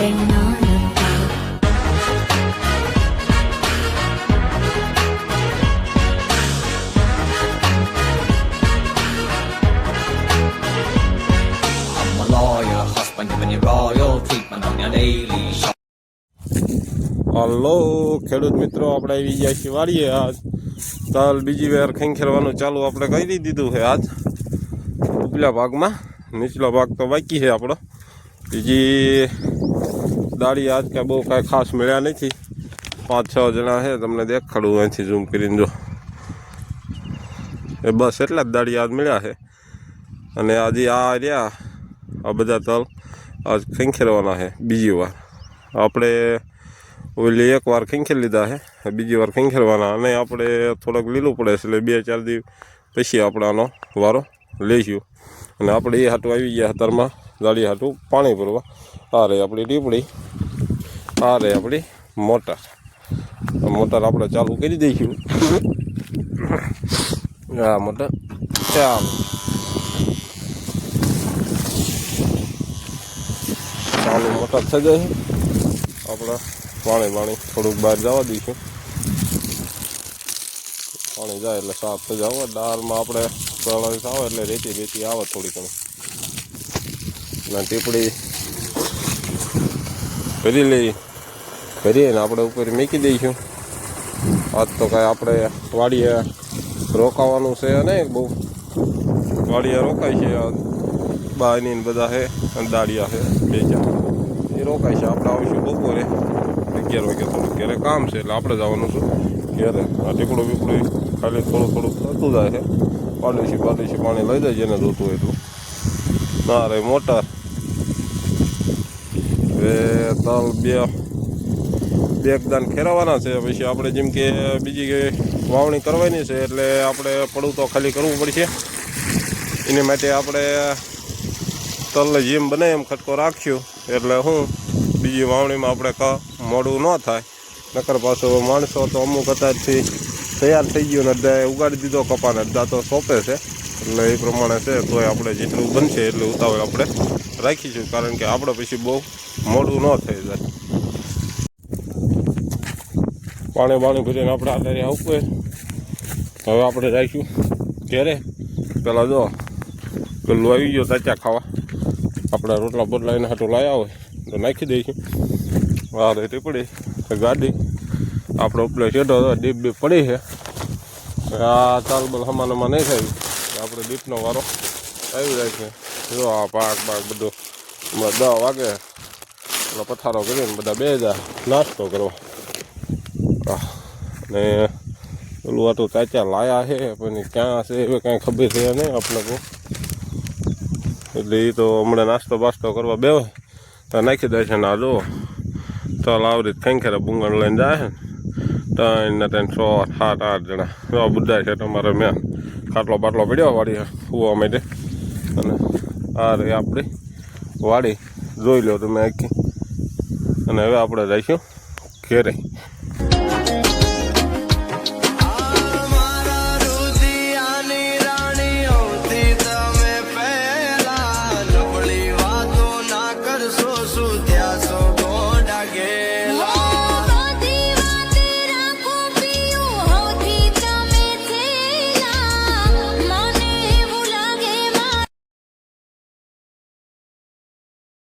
Hello ખેડૂત મિત્રો, આપણે આવી ગયા છીએ વાડીએ. આજ તલ બીજી વાર ખેંખેરવાનું ચાલુ આપણે કરી દીધું છે. આજ ઉપલા ભાગમાં, નીચલો ભાગ તો બાકી છે આપણો. બીજી દાળી આજ કે બહુ કાંઈ ખાસ મળ્યા નથી. 5-6 જણા છે, તમને દેખાડું અહીંથી ઝૂમ કરીને. જો એ બસ એટલા જ દાળી આજ મળ્યા છે. અને આજે આ રહ્યા આ બધા તલ આજ ખેંખેરવાના છે બીજી વાર. આપણે ઓલી એક વાર ખેંખેર લીધા છે, બીજી વાર ખેંખેરવાના. અને આપણે થોડોક લીલું પડે છે, એટલે 2-4 દિવસ પછી આપણે આનો વારો લઈશું. અને આપણે એ હાટું આવી ગયા અત્યારમાં દાળી હાટું પાણી ભરવા. આ રહી આપણી ટીપડી, આ રહી આપણી મોટર. મોટર આપણે ચાલુ કરી દઈશું. આ મોટર ચાલુ, ચાલુ મોટર થઈ જાય. આપણે પાણી થોડુંક બહાર જવા દઈશું. પાણી જાય એટલે સાફ થઈ જાવ. દાળમાં આપણે પ્રળાશ આવે એટલે રેતી આવે થોડી ઘણી. અને ટીપડી ભરીને આપણે ઉપર મૂકી દઈશું. આજ તો કાંઈ આપણે વાડીએ રોકાવાનું છે નહીં બહુ. વાડીએ રોકાય છે બાયની બધા છે અને દાળિયા છે 2-4 એ રોકાય છે. આપણે આવીશું બપોરે 11 વાગે. થોડુંક ઘરે કામ છે એટલે આપણે જવાનું છું ઘરે. આ ટીપડું ખાલી થોડું થતું જાય છે. પાડોશી પાણી લઈ જાય જેને જોતું હોય એટલું. ના રે મોટર હવે તલ બે દાન ખેરાવાના છે. પછી આપણે જેમ કે બીજી વાવણી કરવાની છે એટલે આપણે પડું તો ખાલી કરવું પડશે. એની માટે આપણે તલને જેમ બને એમ ખટકો રાખ્યું એટલે બીજી વાવણીમાં આપણે મોડું ન થાય. નકર પાછો માણસો તો અમુક અત્યારથી તૈયાર થઈ ગયો ને ઉગાડી દીધો કપાને અડધા તો સોંપે છે. એટલે એ પ્રમાણે છે. તોય આપણે જેટલું બનશે એટલું ઉતાવળ આપણે રાખીશું, કારણ કે આપણે પછી બહુ મોડું ન થઈ જાય. પાણી ભરીને આપણે આધારે ઉપર હવે આપણે રાખીશું ઘેરે. પહેલાં જો પેલું આવી ગયો તાચા ખાવા. આપણે રોટલા બોટલા એને હાટું લાવ્યા હોય તો નાખી દઈશું. આ રેતી પડી ગાડી આપણે ઉપલે છેડો ડીપ પડી છે. આ તાલબલ હમાનામાં નહીં થાય. આપણે ડીપનો વારો આવી જાય છે. જો આ પાક બધું 10 વાગે એટલે પથારો કરીને બધા બે જાય નાસ્તો કરવા. અને પેલું આટલું તાચા લાયા છે પણ ક્યાં છે એ કાંઈ ખબર છે નહીં આપણે બહુ. એટલે એ તો હમણાં નાસ્તો બાસ્તો કરવા બે હોય તો નાખી દે છે. ને આ જો તલ આવરી ખેંખેરા બુંગણ લઈને જાય છે ને 3 7 જણા એવા બધા છે. તમારે મેં ખાટલો બાટલો પડ્યો વાડી સુવા માટે. અને આ રહી આપણી વાડી જોઈ લો તમે આખી. અને હવે આપણે જઈશું ઘેરે.